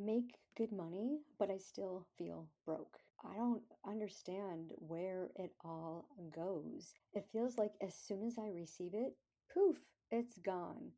make good money, but I still feel broke. I don't understand where it all goes. It feels like as soon as I receive it, poof, it's gone.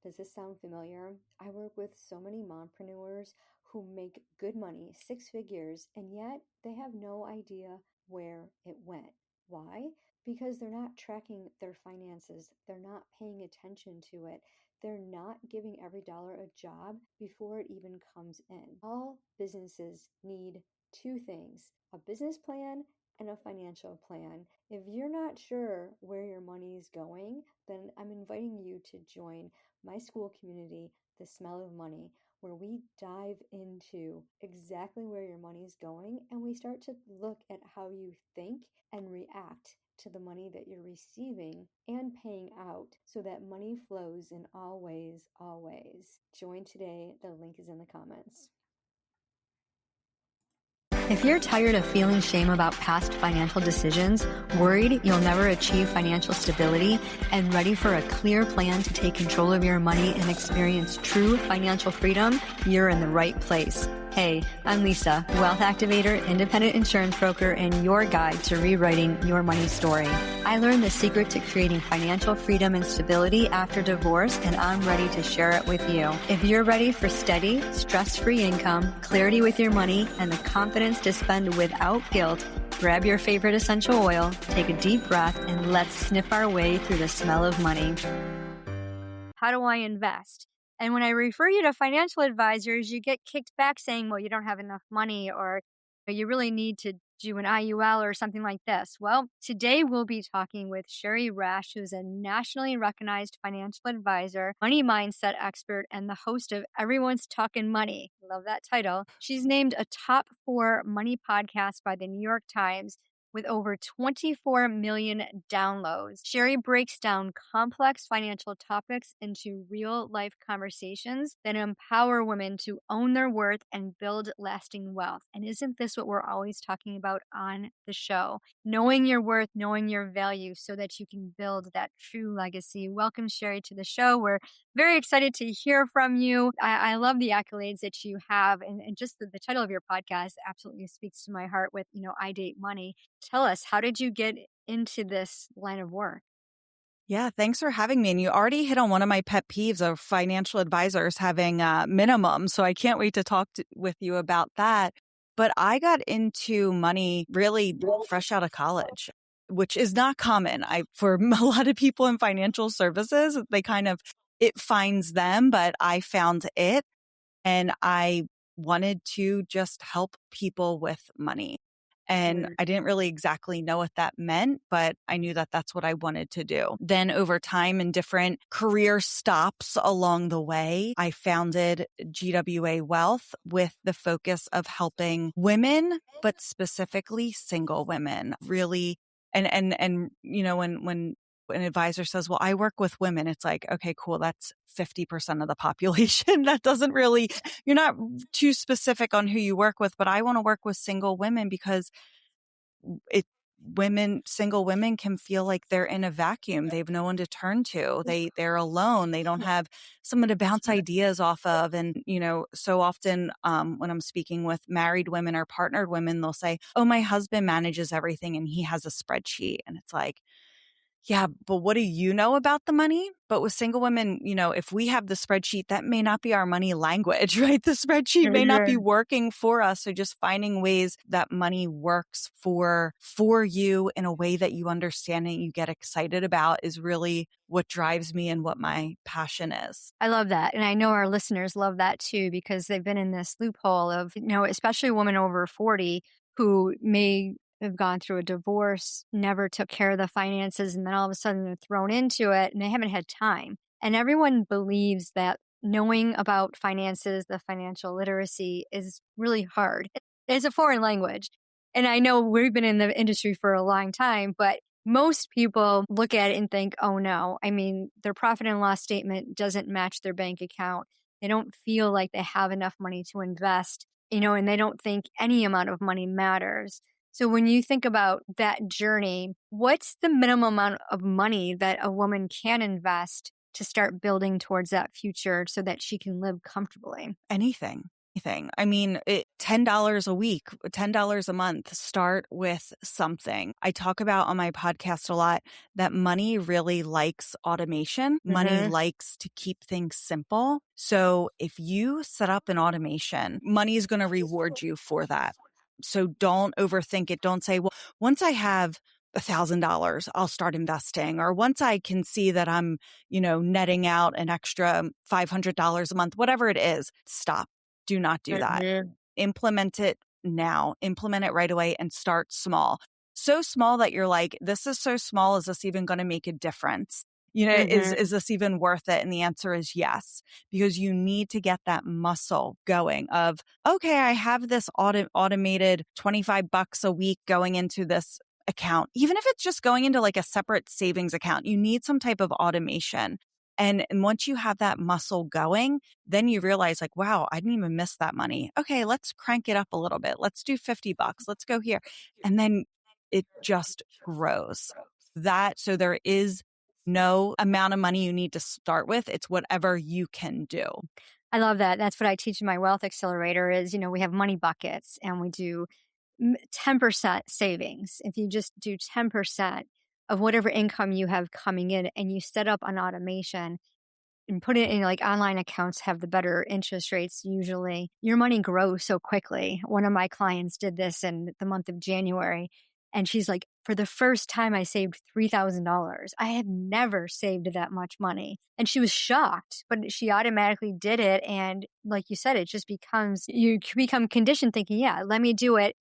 Does this sound familiar? I work with so many mompreneurs who make good money, six figures, and yet they have no idea where it went. Why? Because they're not tracking their finances, they're not paying attention to it. They're not giving every dollar a job before it even comes in. All businesses need two things: a business plan and a financial plan. If you're not sure where your money is going, then I'm inviting you to join my school community, The Smell of Money, where we dive into exactly where your money is going and we start to look at how you think and react to the money that you're receiving and paying out so that money flows in all ways, always. Join today. The link is in the comments. If you're tired of feeling shame about past financial decisions, worried you'll never achieve financial stability, and ready for a clear plan to take control of your money and experience true financial freedom, you're in the right place. Hey, I'm Lisa, wealth activator, independent insurance broker, and your guide to rewriting your money story. I learned the secret to creating financial freedom and stability after divorce, and I'm ready to share it with you. If you're ready for steady, stress-free income, clarity with your money, and the confidence to spend without guilt, grab your favorite essential oil, take a deep breath, and let's sniff our way through the smell of money. How do I invest? And when I refer you to financial advisors, you get kicked back saying, well, you don't have enough money, or you really need to do an IUL or something like this. Well, today we'll be talking with Shari Rash, who's a nationally recognized financial advisor, money mindset expert, and the host of Everyone's Talkin' Money. Love that title. She's named a top 4 money podcast by the New York Times, with over 24 million downloads. Shari breaks down complex financial topics into real-life conversations that empower women to own their worth and build lasting wealth. And isn't this what we're always talking about on the show? Knowing your worth, knowing your value so that you can build that true legacy. Welcome, Shari, to the show. We're very excited to hear from you. I love the accolades that you have, and just the title of your podcast absolutely speaks to my heart with, I Date Money. Tell us, how did you get into this line of work? Yeah, thanks for having me. And you already hit on one of my pet peeves of financial advisors having minimum. So I can't wait to talk with you about that. But I got into money really fresh out of college, which is not common. For a lot of people in financial services, it finds them, but I found it, and I wanted to just help people with money. And I didn't really exactly know what that meant, but I knew that that's what I wanted to do. Then over time and different career stops along the way, I founded GWA Wealth with the focus of helping women, but specifically single women, really. And when an advisor says, well, I work with women, it's like, okay, cool. That's 50% of the population. That doesn't really, you're not too specific on who you work with, but I want to work with single women because single women can feel like they're in a vacuum. They have no one to turn to. They're alone. They don't have someone to bounce ideas off of. And, so often when I'm speaking with married women or partnered women, they'll say, oh, my husband manages everything and he has a spreadsheet. And it's like, yeah, but what do you know about the money? But with single women, if we have the spreadsheet, that may not be our money language, right? The spreadsheet may not be working for us. So just finding ways that money works for you in a way that you understand and you get excited about is really what drives me and what my passion is. I love that. And I know our listeners love that too, because they've been in this loophole of, especially women over 40 who may have gone through a divorce, never took care of the finances, and then all of a sudden they're thrown into it and they haven't had time. And everyone believes that knowing about finances, the financial literacy, is really hard. It's a foreign language. And I know we've been in the industry for a long time, but most people look at it and think, oh no, their profit and loss statement doesn't match their bank account. They don't feel like they have enough money to invest, and they don't think any amount of money matters. So when you think about that journey, what's the minimum amount of money that a woman can invest to start building towards that future so that she can live comfortably? Anything. anything. I mean, $10 a week, $10 a month, start with something. I talk about on my podcast a lot that money really likes automation. Money likes to keep things simple. So if you set up an automation, money is going to reward you for that. So don't overthink it. Don't say, well, once I have $1,000, I'll start investing. Or once I can see that I'm, netting out an extra $500 a month, whatever it is, stop. Do not do that. Implement it now. Implement it right away and start small. So small that you're like, this is so small. Is this even going to make a difference? Is this even worth it? And the answer is yes, because you need to get that muscle going of, okay, I have this automated $25 a week going into this account. Even if it's just going into like a separate savings account, you need some type of automation. And once you have that muscle going, then you realize like, wow, I didn't even miss that money. Okay, let's crank it up a little bit. Let's do $50. Let's go here. And then it just grows. So there is no amount of money you need to start with. It's whatever you can do. I love that. That's what I teach in my wealth accelerator is, we have money buckets and we do 10% savings. If you just do 10% of whatever income you have coming in and you set up an automation and put it in like online accounts have the better interest rates usually, your money grows so quickly. One of my clients did this in the month of January. And she's like, for the first time, I saved $3,000. I had never saved that much money. And she was shocked, but she automatically did it. And like you said, it just you become conditioned thinking, yeah, let me do it.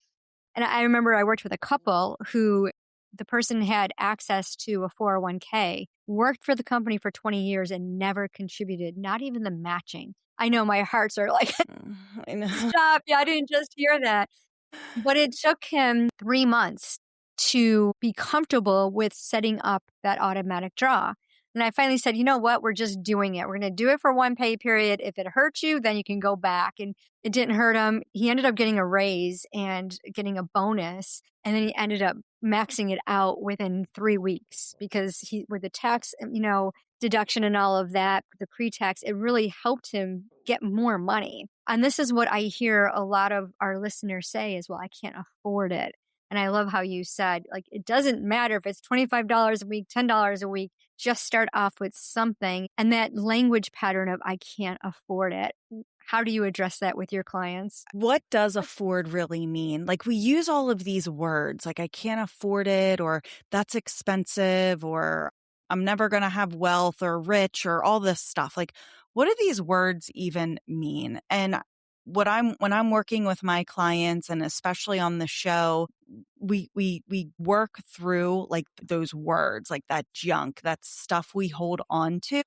And I remember I worked with a couple who the person had access to a 401k, worked for the company for 20 years and never contributed, not even the matching. I know my hearts are like, I know. stop. Yeah, I didn't just hear that. But it took him 3 months to be comfortable with setting up that automatic draw. And I finally said, you know what? We're just doing it. We're going to do it for one pay period. If it hurts you, then you can go back. And it didn't hurt him. He ended up getting a raise and getting a bonus. And then he ended up maxing it out within 3 weeks because with the tax, deduction and all of that, the pre-tax, it really helped him get more money. And this is what I hear a lot of our listeners say is, well, I can't afford it. And I love how you said, like, it doesn't matter if it's $25 a week, $10 a week, just start off with something. And that language pattern of, I can't afford it. How do you address that with your clients? What does afford really mean? Like we use all of these words, like I can't afford it, or that's expensive, or I'm never going to have wealth or rich or all this stuff. Like, what do these words even mean? And when I'm working with my clients and especially on the show, we work through like those words, like that junk, that stuff we hold on to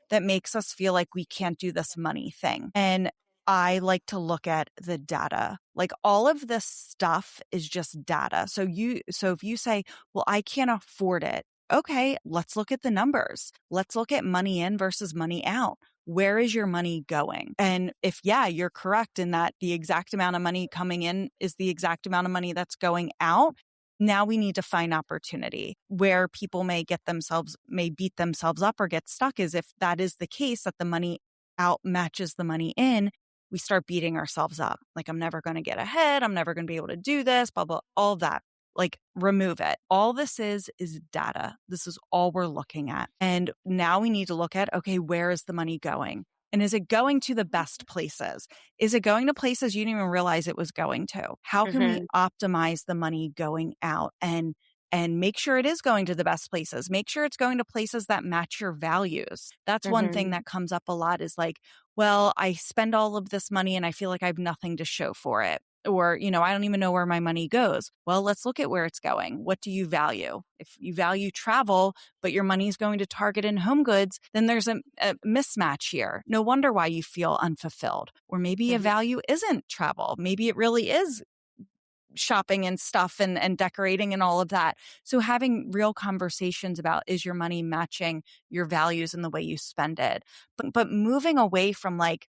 that makes us feel like we can't do this money thing. And I like to look at the data. Like all of this stuff is just data. So if you say, well, I can't afford it. Okay, let's look at the numbers. Let's look at money in versus money out. Where is your money going? And if, you're correct in that the exact amount of money coming in is the exact amount of money that's going out, now we need to find opportunity. Where people may beat themselves up or get stuck is if that is the case, that the money out matches the money in, we start beating ourselves up. Like, I'm never going to get ahead. I'm never going to be able to do this, blah, blah, all that. Like, remove it. All this is data. This is all we're looking at. And now we need to look at, okay, where is the money going? And is it going to the best places? Is it going to places you didn't even realize it was going to? How can we optimize the money going out and make sure it is going to the best places? Make sure it's going to places that match your values. That's one thing that comes up a lot is like, well, I spend all of this money and I feel like I have nothing to show for it. Or, I don't even know where my money goes. Well, let's look at where it's going. What do you value? If you value travel, but your money is going to Target and Home Goods, then there's a mismatch here. No wonder why you feel unfulfilled. Or maybe a value isn't travel. Maybe it really is shopping and stuff and decorating and all of that. So having real conversations about, is your money matching your values and the way you spend it? But moving away from like,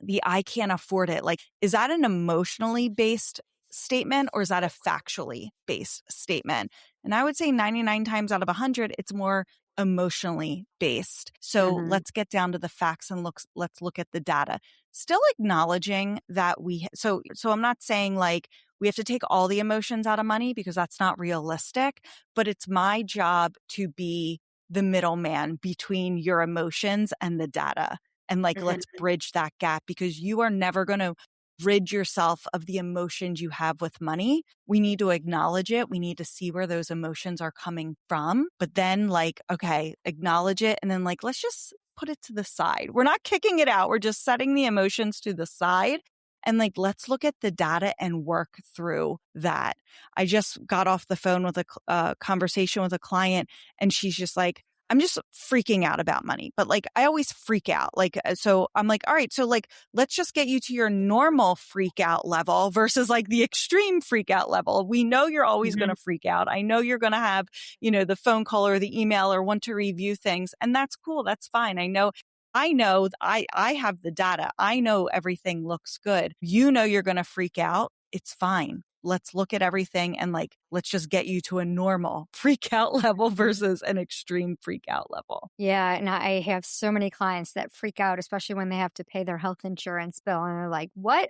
the I can't afford it. Like, is that an emotionally based statement or is that a factually based statement? And I would say 99 times out of 100, it's more emotionally based. So let's get down to the facts and let's look at the data. Still acknowledging that so I'm not saying like we have to take all the emotions out of money because that's not realistic, but it's my job to be the middleman between your emotions and the data. And like, let's bridge that gap because you are never going to rid yourself of the emotions you have with money. We need to acknowledge it. We need to see where those emotions are coming from. But then like, okay, acknowledge it. And then like, let's just put it to the side. We're not kicking it out. We're just setting the emotions to the side. And like, let's look at the data and work through that. I just got off the phone with a conversation with a client and she's just like, I'm just freaking out about money, but like, I always freak out. Like, so I'm like, all right, so like, let's just get you to your normal freak out level versus like the extreme freak out level. We know you're always going to freak out. I know you're going to have, the phone call or the email or want to review things. And that's cool. That's fine. I know I have the data. I know everything looks good. You know, you're going to freak out. It's fine. Let's look at everything and like, let's just get you to a normal freak out level versus an extreme freak out level. Yeah. And I have so many clients that freak out, especially when they have to pay their health insurance bill. And they're like, what?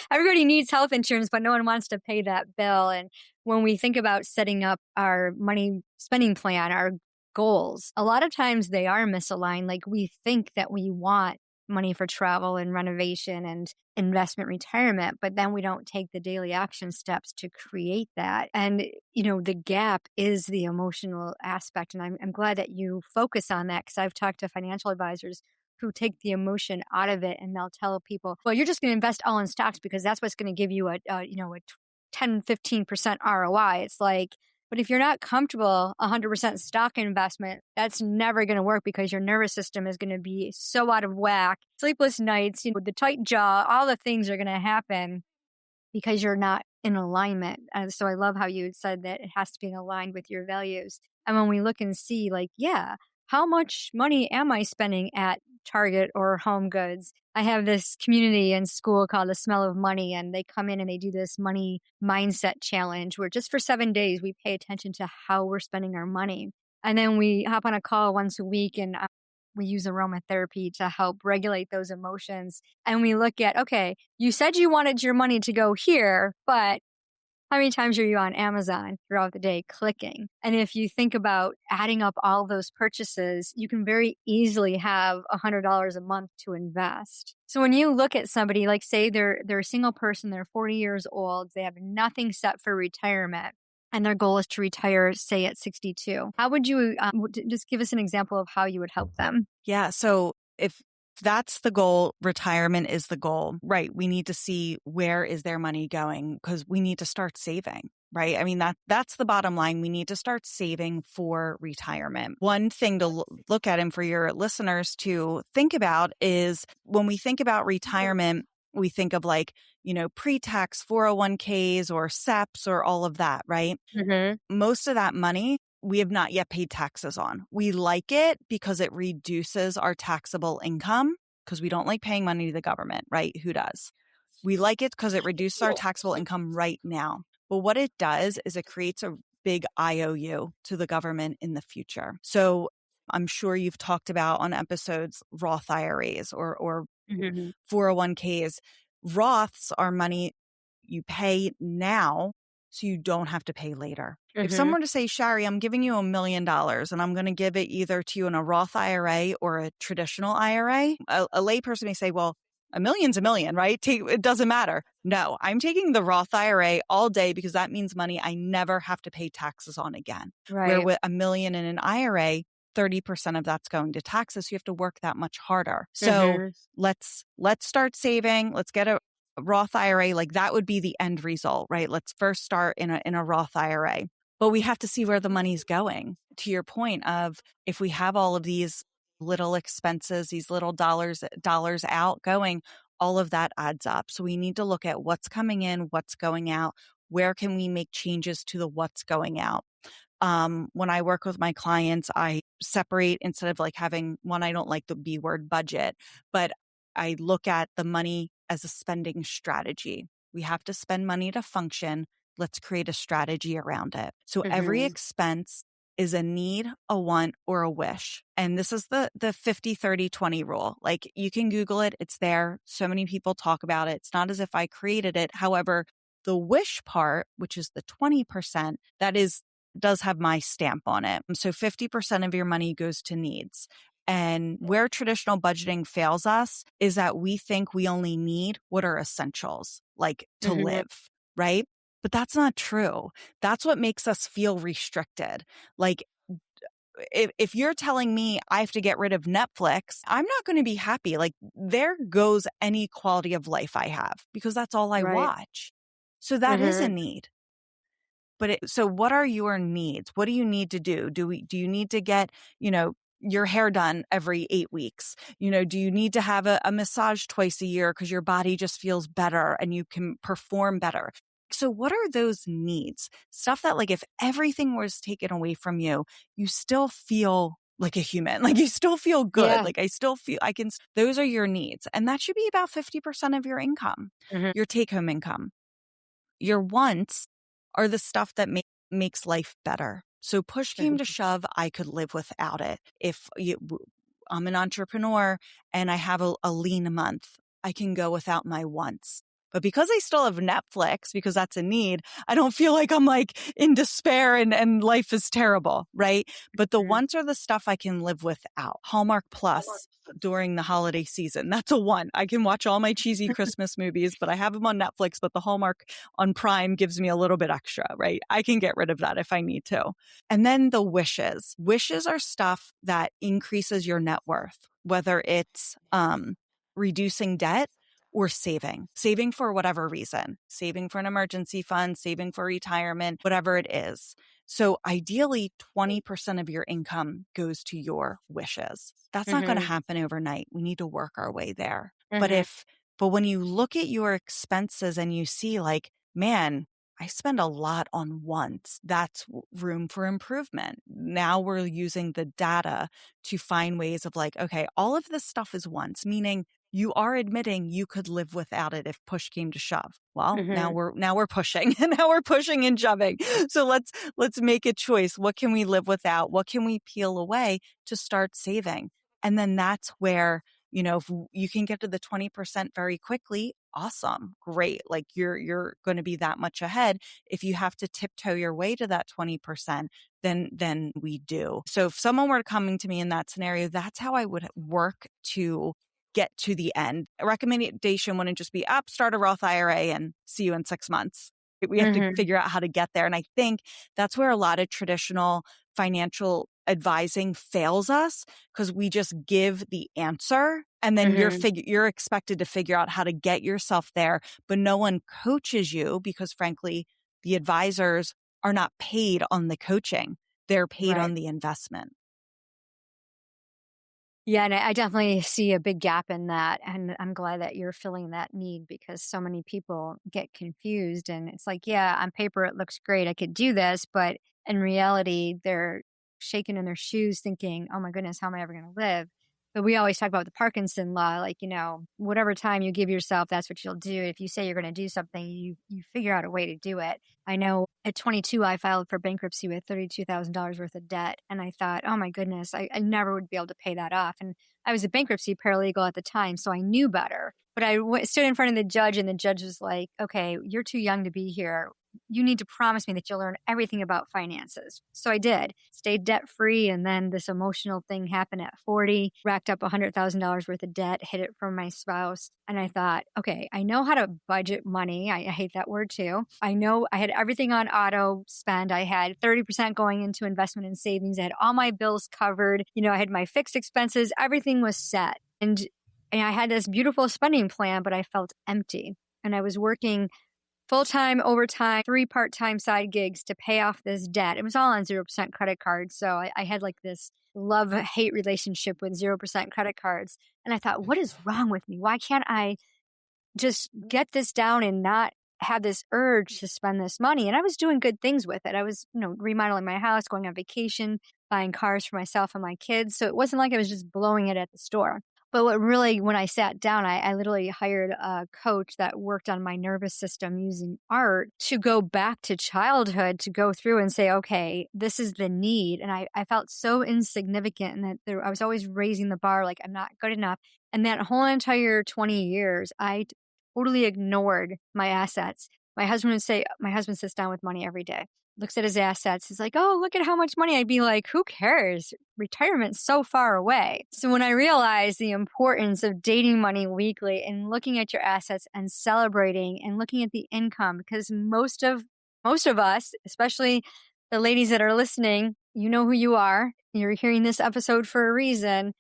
Everybody needs health insurance, but no one wants to pay that bill. And when we think about setting up our money spending plan, our goals, a lot of times they are misaligned. Like we think that we want money for travel and renovation and investment retirement, but then we don't take the daily action steps to create that. And, the gap is the emotional aspect. And I'm glad that you focus on that because I've talked to financial advisors who take the emotion out of it and they'll tell people, well, you're just going to invest all in stocks because that's what's going to give you a 10, 15% ROI. It's like, but if you're not comfortable 100% stock investment, that's never going to work because your nervous system is going to be so out of whack. Sleepless nights, the tight jaw, all the things are going to happen because you're not in alignment. And so I love how you said that it has to be aligned with your values. And when we look and see like, yeah, how much money am I spending at Target or Home Goods? I have this community in school called the Smell of Money, and they come in and they do this money mindset challenge where just for 7 days, we pay attention to how we're spending our money. And then we hop on a call once a week and we use aromatherapy to help regulate those emotions. And we look at, okay, you said you wanted your money to go here, but how many times are you on Amazon throughout the day clicking? And if you think about adding up all those purchases, you can very easily have $100 a month to invest. So when you look at somebody, like say they're a single person, they're 40 years old, they have nothing set for retirement, and their goal is to retire, say at 62. How would you just give us an example of how you would help them? Yeah. So if that's the goal, retirement is the goal, right? We need to see where is their money going because we need to start saving, right? I mean, that's the bottom line. We need to start saving for retirement. One thing to look at and for your listeners to think about is when we think about retirement, we think of like, pre-tax 401ks or SEPs or all of that, right? Most of that money we have not yet paid taxes on. We like it because it reduces our taxable income because we don't like paying money to the government, right? Who does? We like it because it reduces our taxable income right now. But what it does is it creates a big IOU to the government in the future. So I'm sure you've talked about on episodes Roth IRAs or 401ks. Roths are money you pay now so you don't have to pay later. If someone were to say, Shari, I'm giving you $1 million and I'm going to give it either to you in a Roth IRA or a traditional IRA, a layperson may say, well, $1 million's $1 million, right? It doesn't matter. No, I'm taking the Roth IRA all day because that means money I never have to pay taxes on again. Right. Where with $1 million in an IRA, 30% of that's going to taxes. So you have to work that much harder. So let's start saving. Let's get a Roth IRA. Like that would be the end result, right? Let's first start in a Roth IRA. But we have to see where the money's going. To your point of if we have all of these little expenses, these little dollars out going, all of that adds up. So we need to look at what's coming in, what's going out, where can we make changes to the what's going out. When I work with my clients, I separate instead of like having one, I don't like the B word budget, but I look at the money as a spending strategy. We have to spend money to function. Let's create a strategy around it. So every expense is a need, a want, or a wish. And this is the 50-30-20 rule. Like, you can Google it. It's there. So many people talk about it. It's not as if I created it. However, the wish part, which is the 20%, does have my stamp on it. So 50% of your money goes to needs. And where traditional budgeting fails us is that we think we only need what are essentials, like to live, right? But that's not true. That's what makes us feel restricted. Like, if you're telling me I have to get rid of Netflix, I'm not going to be happy. Like, there goes any quality of life I have, because that's all I Right. watch. So that is a need. But so what are your needs? What do you need to do? Do you need to get, your hair done every 8 weeks? Do you need to have a massage twice a year because your body just feels better and you can perform better? So what are those needs? Stuff that, like, if everything was taken away from you, you still feel like a human, like you still feel good. Yeah. Like, I still feel those are your needs. And that should be about 50% of your income, your take home income. Your wants are the stuff that makes life better. So push came to shove, I could live without it. If I'm an entrepreneur and I have a lean month, I can go without my wants. But because I still have Netflix, because that's a need, I don't feel like I'm like in despair and life is terrible, right? But the wants are the stuff I can live without. Hallmark Plus during the holiday season, that's a want. I can watch all my cheesy Christmas movies, but I have them on Netflix, but the Hallmark on Prime gives me a little bit extra, right? I can get rid of that if I need to. And then the wishes. Wishes are stuff that increases your net worth, whether it's reducing debt or saving for whatever reason, saving for an emergency fund, saving for retirement, whatever it is. So ideally, 20% of your income goes to your wishes. That's not going to happen overnight. We need to work our way there. But when you look at your expenses and you see, like, man, I spend a lot on wants, that's room for improvement. Now we're using the data to find ways of, like, okay, all of this stuff is wants, meaning you are admitting you could live without it if push came to shove. Well, now we're pushing and now we're pushing and shoving. So let's make a choice. What can we live without? What can we peel away to start saving? And then that's where, if you can get to the 20% very quickly, awesome, great. Like, you're going to be that much ahead. If you have to tiptoe your way to that 20%, then we do. So if someone were coming to me in that scenario, that's how I would work to get to the end. A recommendation wouldn't just be start a Roth IRA and see you in 6 months. We have to figure out how to get there. And I think that's where a lot of traditional financial advising fails us, because we just give the answer and then you're expected to figure out how to get yourself there, but no one coaches you, because frankly, the advisors are not paid on the coaching. They're paid on the investment. Yeah, and I definitely see a big gap in that. And I'm glad that you're filling that need, because so many people get confused. And it's like, yeah, on paper, it looks great. I could do this. But in reality, they're shaking in their shoes thinking, oh my goodness, how am I ever going to live? But we always talk about the Parkinson law, like, whatever time you give yourself, that's what you'll do. If you say you're going to do something, you figure out a way to do it. I know at 22, I filed for bankruptcy with $32,000 worth of debt. And I thought, oh my goodness, I never would be able to pay that off. And I was a bankruptcy paralegal at the time, so I knew better. But I stood in front of the judge, and the judge was like, okay, you're too young to be here. You need to promise me that you'll learn everything about finances. So I did. Stayed debt free. And then this emotional thing happened at 40, racked up $100,000 worth of debt, hid it from my spouse. And I thought, okay, I know how to budget money. I hate that word too. I know I had everything on auto spend. I had 30% going into investment and savings. I had all my bills covered. I had my fixed expenses. Everything was set. And I had this beautiful spending plan, but I felt empty. And I was working full-time, overtime, 3 part-time side gigs to pay off this debt. It was all on 0% credit cards. So I had like this love-hate relationship with 0% credit cards. And I thought, what is wrong with me? Why can't I just get this down and not have this urge to spend this money? And I was doing good things with it. I was, remodeling my house, going on vacation, buying cars for myself and my kids. So it wasn't like I was just blowing it at the store. But what really, when I sat down, I literally hired a coach that worked on my nervous system using art to go back to childhood to go through and say, okay, this is the need. And I felt so insignificant and that I was always raising the bar, like I'm not good enough. And that whole entire 20 years, I totally ignored my assets. My husband sits down with money every day, looks at his assets. He's like, oh, look at how much money. I'd be like, who cares? Retirement's so far away. So when I realized the importance of dating money weekly and looking at your assets and celebrating and looking at the income, because most of us, especially the ladies that are listening, you know who you are. You're hearing this episode for a reason.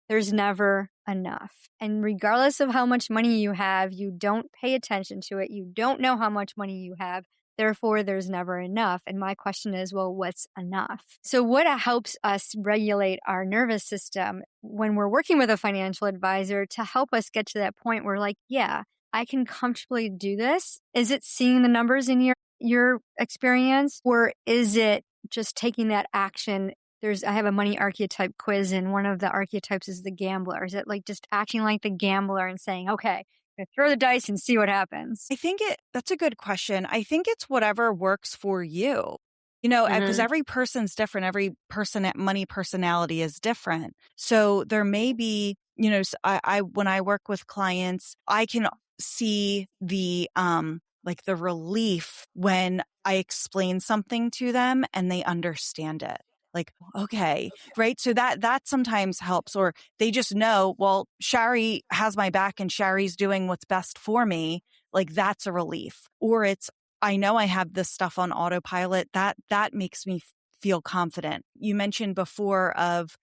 There's never enough. And regardless of how much money you have, you don't pay attention to it. You don't know how much money you have. Therefore, there's never enough. And my question is, well, what's enough? So what helps us regulate our nervous system when we're working with a financial advisor to help us get to that point where like, yeah, I can comfortably do this? Is it seeing the numbers in your experience, or is it just taking that action? I have a money archetype quiz, and one of the archetypes is the gambler. Is it like just acting like the gambler and saying, okay, I'm going to throw the dice and see what happens? I think that's a good question. I think it's whatever works for you. Because every person's different. Every money personality is different. So there may be, I when I work with clients, I can see the like the relief when I explain something to them and they understand it. Like, okay, right. So that sometimes helps, or they just know, well, Shari has my back and Shari's doing what's best for me. Like that's a relief. Or I know I have this stuff on autopilot. That makes me feel confident. You mentioned before of,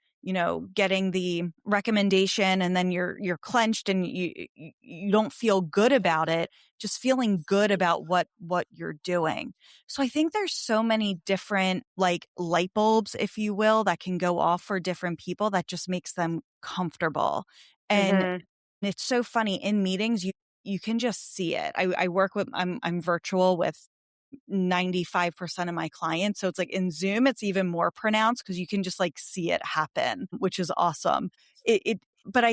getting the recommendation and then you're clenched and you don't feel good about it, just feeling good about what you're doing. So I think there's so many different like light bulbs, if you will, that can go off for different people that just makes them comfortable. And it's so funny in meetings, you can just see it. I work with, I'm virtual with 95% of my clients. So it's like in Zoom, it's even more pronounced because you can just like see it happen, which is awesome. But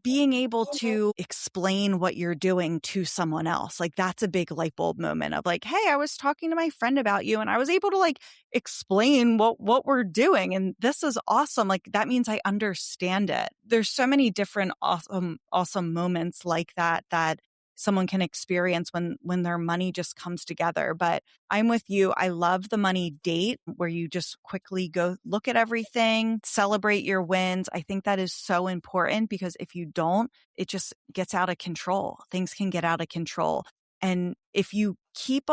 being able to explain what you're doing to someone else, like that's a big light bulb moment of like, hey, I was talking to my friend about you and I was able to like explain what we're doing. And this is awesome. Like that means I understand it. There's so many different awesome moments like that someone can experience when their money just comes together. But I'm with you. I love the money date where you just quickly go look at everything, celebrate your wins. I think that is so important because if you don't, it just gets out of control. Things can get out of control. And if you keep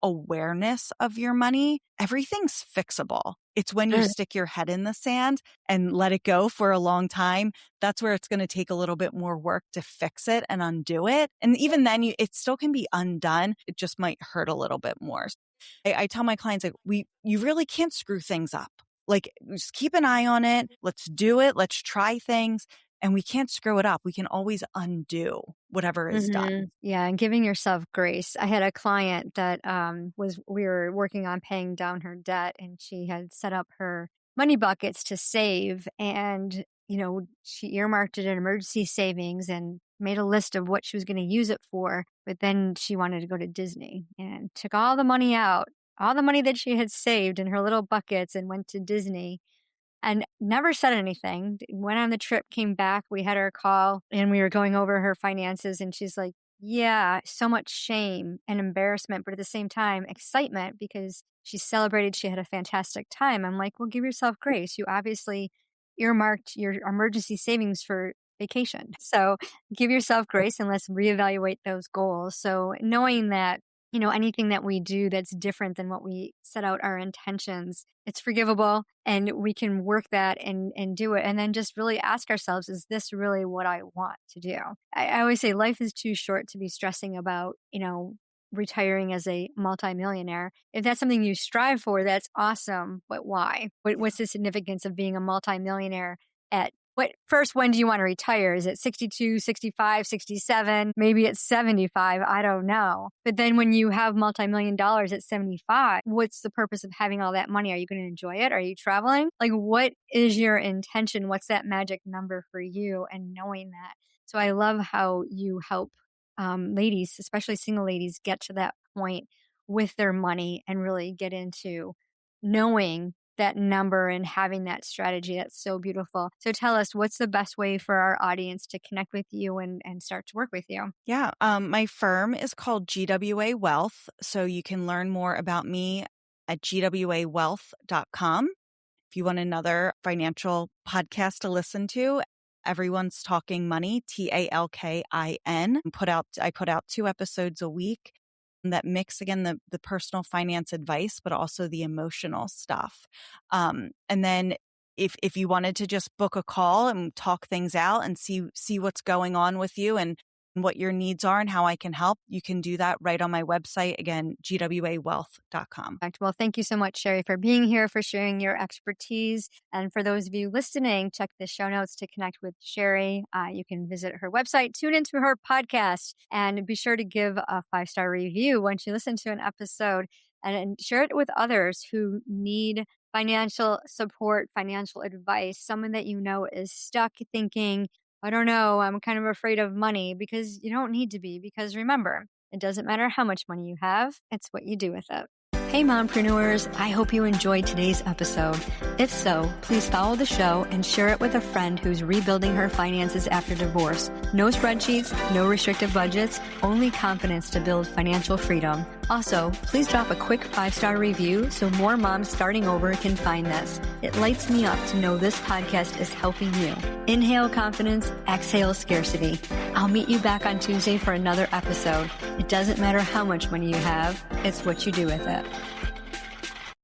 awareness of your money, everything's fixable. It's when you stick your head in the sand and let it go for a long time. That's where it's going to take a little bit more work to fix it and undo it. And even then it still can be undone. It just might hurt a little bit more. I tell my clients, like, you really can't screw things up. Like, just keep an eye on it. Let's do it. Let's try things. And we can't screw it up. We can always undo whatever is done. Yeah, and giving yourself grace. I had a client that we were working on paying down her debt, and she had set up her money buckets to save, and she earmarked it in emergency savings and made a list of what she was going to use it for. But then she wanted to go to Disney and took all the money out, all the money that she had saved in her little buckets, and went to Disney. And never said anything. Went on the trip, came back. We had our call and we were going over her finances. And she's like, yeah, so much shame and embarrassment, but at the same time, excitement because she celebrated. She had a fantastic time. I'm like, well, give yourself grace. You obviously earmarked your emergency savings for vacation. So give yourself grace and let's reevaluate those goals. So knowing that anything that we do that's different than what we set out our intentions, it's forgivable and we can work that and do it. And then just really ask ourselves, is this really what I want to do? I always say life is too short to be stressing about, retiring as a multimillionaire. If that's something you strive for, that's awesome. But why? What's the significance of being a multimillionaire at when do you want to retire? Is it 62, 65, 67? Maybe it's 75. I don't know. But then when you have multi-million dollars at 75, what's the purpose of having all that money? Are you going to enjoy it? Are you traveling? Like, what is your intention? What's that magic number for you? And knowing that. So I love how you help ladies, especially single ladies, get to that point with their money and really get into knowing that number and having that strategy. That's so beautiful. So tell us, what's the best way for our audience to connect with you and start to work with you? Yeah. My firm is called GWA Wealth. So you can learn more about me at gwawealth.com. If you want another financial podcast to listen to, Everyone's Talking Money, Talkin. I put out 2 episodes a week that mix, again, the personal finance advice, but also the emotional stuff. And then if you wanted to just book a call and talk things out and see what's going on with you and what your needs are and how I can help, you can do that right on my website. Again, gwawealth.com. Well, thank you so much, Shari, for being here, for sharing your expertise. And for those of you listening, check the show notes to connect with Shari. You can visit her website, tune into her podcast, and be sure to give a 5-star review once you listen to an episode, and share it with others who need financial support, financial advice, someone that you know is stuck thinking, I don't know, I'm kind of afraid of money, because you don't need to be, because remember, it doesn't matter how much money you have, it's what you do with it. Hey, mompreneurs, I hope you enjoyed today's episode. If so, please follow the show and share it with a friend who's rebuilding her finances after divorce. No spreadsheets, no restrictive budgets, only confidence to build financial freedom. Also, please drop a quick 5-star review so more moms starting over can find this. It lights me up to know this podcast is helping you. Inhale confidence, exhale scarcity. I'll meet you back on Tuesday for another episode. It doesn't matter how much money you have, it's what you do with it.